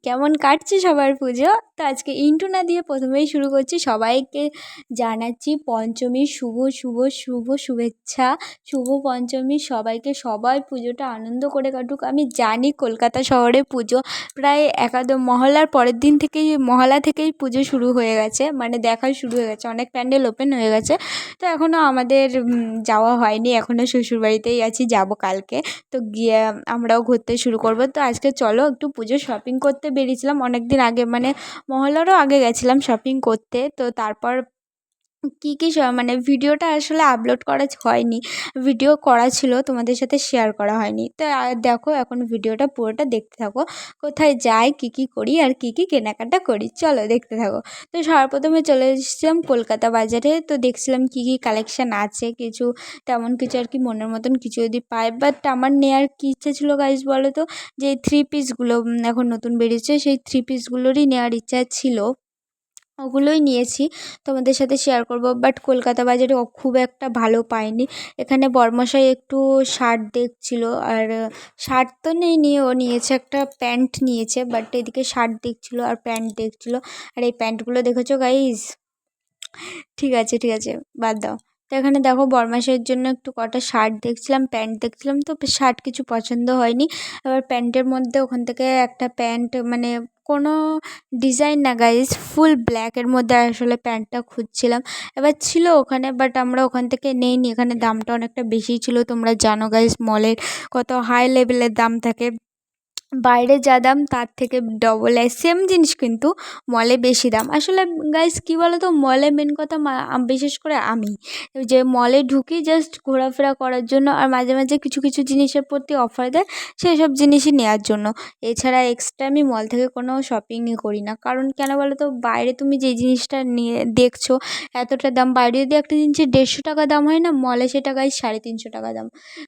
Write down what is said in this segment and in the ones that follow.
কেমন কাটছে সবার পুজো? তো আজকে ইন্ট্রো না দিয়ে প্রথমেই শুরু করছি। সবাইকে জানাচ্ছি পঞ্চমীর শুভ শুভেচ্ছা। শুভ পঞ্চমী সবাইকে। সবাই পুজোটা আনন্দ করে কাটুক। আমি জানি কলকাতা শহরে পুজো প্রায় একাদশ মহলার পরের দিন থেকেই, মহলা থেকেই পুজো শুরু হয়ে গেছে, মানে দেখা শুরু হয়ে গেছে, অনেক প্যান্ডেল ওপেন হয়ে গেছে। তো এখনও আমাদের যাওয়া হয়নি, এখনও শ্বশুরবাড়িতেই আছি, যাব কালকে। তো গিয়ে আমরাও ঘুরতে শুরু করব। তো আজকে চলো একটু পুজোর শপিং করতে বেরিয়েছিলাম অনেক দিন আগে, মানে মহলারও আগে গেছিলাম শপিং করতে। তো তারপর কী কী মানে ভিডিওটা আসলে আপলোড করা হয়নি, ভিডিও করা ছিল, তোমাদের সাথে শেয়ার করা হয়নি। তো দেখো এখন ভিডিওটা পুরোটা দেখতে থাকো, কোথায় যাই, কী কী করি আর কী কী কেনাকাটা করি, চলো দেখতে থাকো। তো সর্বপ্রথমে চলে এসেছিলাম কলকাতা বাজারে। তো দেখছিলাম কী কী কালেকশান আছে, কিছু তেমন কিছু আর কি মনের মতন কিছু যদি পাই। বাট আমার নেওয়ার কী ইচ্ছা ছিল গাইজ বলো তো, যে থ্রি পিসগুলো এখন নতুন বেরিয়েছে, সেই থ্রি পিসগুলোরই নেওয়ার ইচ্ছা ছিল, ওগুলোই নিয়েছি, তোমাদের সাথে শেয়ার করব। বাট কলকাতা বাজারে খুব একটা ভালো পাইনি। এখানে বরমশাই একটু শার্ট দেখছিল, আর শার্ট তো নেয়নি, ও নিয়েছে একটা প্যান্ট নিয়েছে। বাট এদিকে শার্ট দেখছিল আর প্যান্ট দেখছিল। আর এই প্যান্টগুলো দেখেছো গাইজ? ঠিক আছে বাদ দাও। তো এখানে দেখো বরমাসের জন্য একটু কটা শার্ট দেখছিলাম, প্যান্ট দেখছিলাম। তো শার্ট কিছু পছন্দ হয়নি। এবার প্যান্টের মধ্যে ওখান থেকে একটা প্যান্ট, মানে কোনো ডিজাইন না গাইজ, ফুল ব্ল্যাকের মধ্যে আসলে প্যান্টটা খুঁজছিলাম। এবার ছিল ওখানে, বাট আমরা ওখান থেকে নেইনি। এখানে দামটা অনেকটা বেশিই ছিল, তোমরা জানো গাইজ মলের কত হাই লেভেলের দাম থাকে। বাইরে যা দাম তার থেকে ডবল, সেম জিনিস কিন্তু মলে বেশি দাম। আসলে গাইস কী বলো তো, মলে মেন কথা বিশেষ করে আমি যে মলে ঢুকি জাস্ট ঘোরাফেরা করার জন্য, আর মাঝে মাঝে কিছু কিছু জিনিসের প্রতি অফার দেয়, সেই সব জিনিসই নেওয়ার জন্য। এছাড়া এক্সট্রা আমি মল থেকে কোনো শপিংই করি না। কারণ কেন বলো তো, বাইরে তুমি যে জিনিসটা নিয়ে দেখছো এতটা দাম, বাইরে যদি একটা জিনিসের 150 টাকা দাম হয় না, মলে সেটা গাইস 350 টাকা দাম।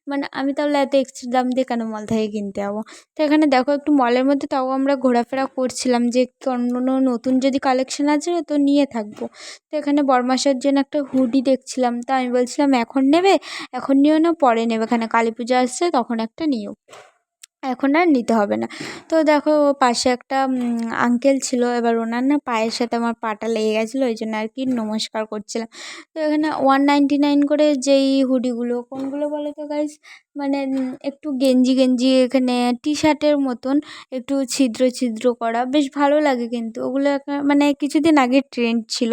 মানে আমি তাহলে এত এক্সট্রা দাম দিয়ে কেন মল থেকে কিনতে যাবো? তো এখানে দেখো একটু মলের মধ্যে, তাও আমরা ঘোরাফেরা করছিলাম যে কোনো নতুন যদি কালেকশান আছে তো নিয়ে থাকবো। তো এখানে বরমাসার জন্য একটা হুডি দেখছিলাম। তো আমি বলছিলাম এখন নেবে, এখন নিও না, পরে নেবে, এখানে কালী পুজো আসছে তখন একটা নিও, এখন আর নিতে হবে না। তো দেখো পাশে একটা আঙ্কেল ছিল, এবার ওনার না পায়ের সাথে আমার পাটা লেগে গেছিলো, ওই জন্য আর কি নমস্কার করছিলাম। তো এখানে 199 করে যেই হুডিগুলো, কোনগুলো বলো তো গাইস, মানে একটু গেঞ্জি গেঞ্জি, এখানে টি শার্টের মতন একটু ছিদ্র ছিদ্র করা, বেশ ভালো লাগে কিন্তু ওগুলো। মানে কিছুদিন আগে ট্রেন্ড ছিল,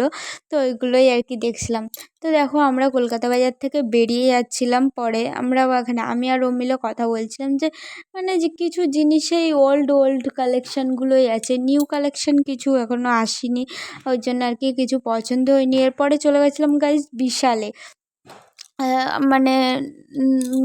তো ওইগুলোই আর কি দেখছিলাম। তো দেখো আমরা কলকাতা বাজার থেকে বেরিয়ে যাচ্ছিলাম, পরে আমরা এখানে আমি আর ও মিলে কথা বলছিলাম যে মানে যে কিছু জিনিসেই ওল্ড কালেকশানগুলোই আছে, নিউ কালেকশান কিছু এখনও আসেনি, ওই জন্য আর কি কিছু পছন্দ হয়নি। এরপরে চলে গেছিলাম গাইজ বিশালে। মানে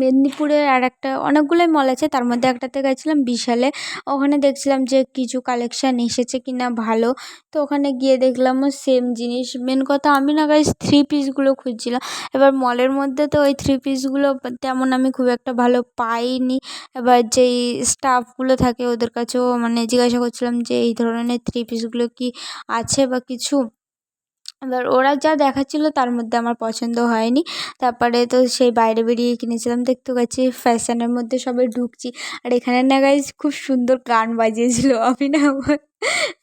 মেদিনীপুরে আর একটা অনেকগুলোই মল আছে, তার মধ্যে একটাতে গেছিলাম বিশালে। ওখানে দেখছিলাম যে কিছু কালেকশান এসেছে কি না ভালো। তো ওখানে গিয়ে দেখলামও সেম জিনিস। মেন কথা আমি না গাইজ থ্রি পিসগুলো খুঁজছিলাম। এবার মলের মধ্যে তো ওই থ্রি পিসগুলো তেমন আমি খুব একটা ভালো পাইনি। এবার যেই স্টাফগুলো থাকে ওদের কাছেও মানে জিজ্ঞাসা করছিলাম যে এই ধরনের থ্রি পিসগুলো কি আছে বা কিছু। এবার ওরা যা দেখাচ্ছিলো তার মধ্যে আমার পছন্দ হয়নি। তারপরে তো সেই বাইরে বেরিয়ে কিনেছিলাম। দেখতে পাচ্ছি ফ্যাশনের মধ্যে সবাই ঢুকছি, আর এখানে না গাইজ খুব সুন্দর গান বাজিয়েছিল। আমি না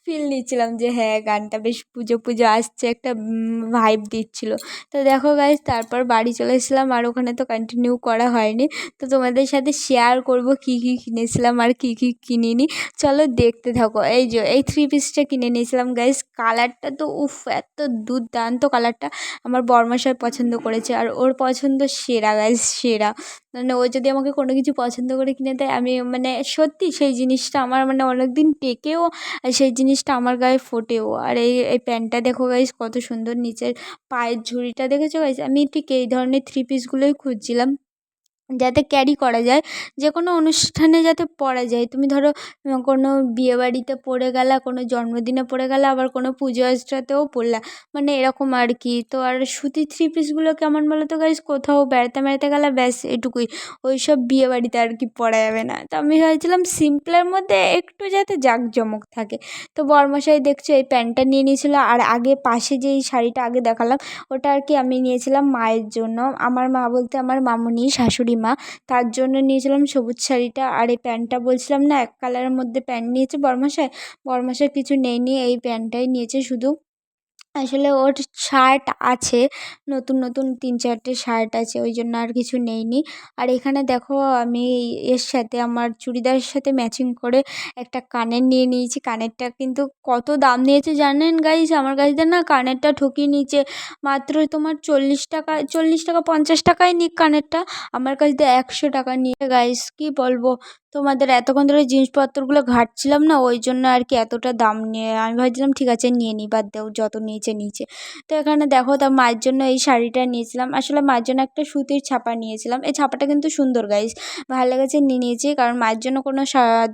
ফিল নিচ্ছিলাম যে হ্যাঁ গানটা বেশ পুজো পুজো আসছে, একটা ভাইব দিচ্ছিলো। তো দেখো গাইজ তারপর বাড়ি চলে এসেছিলাম, আর ওখানে তো কন্টিনিউ করা হয়নি। তো তোমাদের সাথে শেয়ার করব কী কী কিনেছিলাম আর কী কী কিনিনি, চলো দেখতে থাকো। এই যে এই থ্রি পিসটা কিনে নিয়েছিলাম গাইজ, কালারটা তো উফ এত দুর্দান্ত কালারটা, আমার বরমশাই পছন্দ করেছে, আর ওর পছন্দ সেরা গাইজ সেরা। মানে ও যদি আমাকে কোনো কিছু পছন্দ করে কিনে দেয়, আমি মানে সত্যি সেই জিনিসটা আমার মানে অনেক দিন টেকেও, আর সেই জিনিসটা আমার গায়ে ফোটেও। আর এই প্যান্টটা দেখো গাইজ কত সুন্দর, নিচের পায়ের ঝুড়িটা দেখেছো গাইজ? আমি ঠিক এই ধরনের থ্রি পিসগুলোই খুঁজছিলাম, যাতে ক্যারি করা যায়, যে কোনো অনুষ্ঠানে যাতে পরা যায়। তুমি ধরো কোনো বিয়েবাড়িতে পরে গেলা, কোনো জন্মদিনে পরে গেলা, আবার কোনো পুজো আচ্চাতেও পরলা, মানে এরকম আর কি। তো আর সুতির থ্রি পিসগুলো কেমন বলো তো গাইজ, কোথাও বেড়াতে গেলা ব্যাস এটুকুই, ওই সব বিয়েবাড়িতে আর কি পরা যাবে না। তো আমি ভাবছিলাম সিম্পলের মধ্যে একটু যাতে জাঁকজমক থাকে। তো বরমশাই দেখছো এই প্যান্টটা নিয়ে নিয়েছিল, আর আগে পাশে যেই শাড়িটা আগে দেখালাম ওটা আর কি আমি নিয়েছিলাম মায়ের জন্য। আমার মা বলতে আমার মামুনি, শাশুড়ি পূর্ণিমা, তার জন্য নিয়েছিলাম সবুজ শাড়িটা। আর এই প্যান্টটা বলছিলাম না এক কালারের মধ্যে প্যান্ট নিয়েছে বরমশাই কিছু নেয়নি, এই প্যান্টটাই নিয়েছে শুধু। আসলে ওর শার্ট আছে, নতুন নতুন 3-4টে শার্ট আছে, ওই জন্য আর কিছু নেইনি। আর এখানে দেখো আমি এর সাথে আমার চুড়িদারের সাথে ম্যাচিং করে একটা কানের নিয়ে নিয়েছি। কানেরটা কিন্তু কত দাম নিয়েছে জানেন গাইস? আমার কাছ থেকে না কানেরটা ঠকিয়ে নিয়েছে। মাত্র তোমার 40 টাকা, 40 টাকা 50 টাকায় নিক কানেরটা, আমার কাছ থেকে 100 টাকা নিয়ে। গাইস কী বলবো তোমাদের, এতক্ষণ ধরে জিনিসপত্রগুলো ঘাঁটছিলাম না, ওই জন্য আর কি এতটা দাম নিয়ে আমি ভাবছিলাম ঠিক আছে নিয়ে নিই, বাদ দাও যত নিয়েছে নিয়েছে। তো এখানে দেখো তা মায়ের জন্য এই শাড়িটা নিয়েছিলাম, আসলে মায়ের জন্য একটা সুতির ছাপা নিয়েছিলাম। এই ছাপাটা কিন্তু সুন্দর গাইস, ভালো লেগেছে নিয়ে নিয়েছি। কারণ মায়ের জন্য কোনো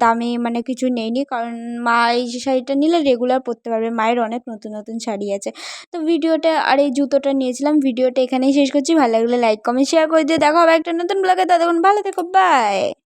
দামি মানে কিছু নেইনি, কারণ মা এই শাড়িটা নিলে রেগুলার পরতে পারবে, মায়ের অনেক নতুন নতুন শাড়ি আছে। তো ভিডিওটা আর এই জুতোটা নিয়েছিলাম। ভিডিওটা এখানেই শেষ করছি, ভালো লাগলে লাইক কমেন্ট শেয়ার করে দিয়ে দেখা হবে একটা নতুন ব্লগে। ততক্ষণ ভালো থেকো, বাই।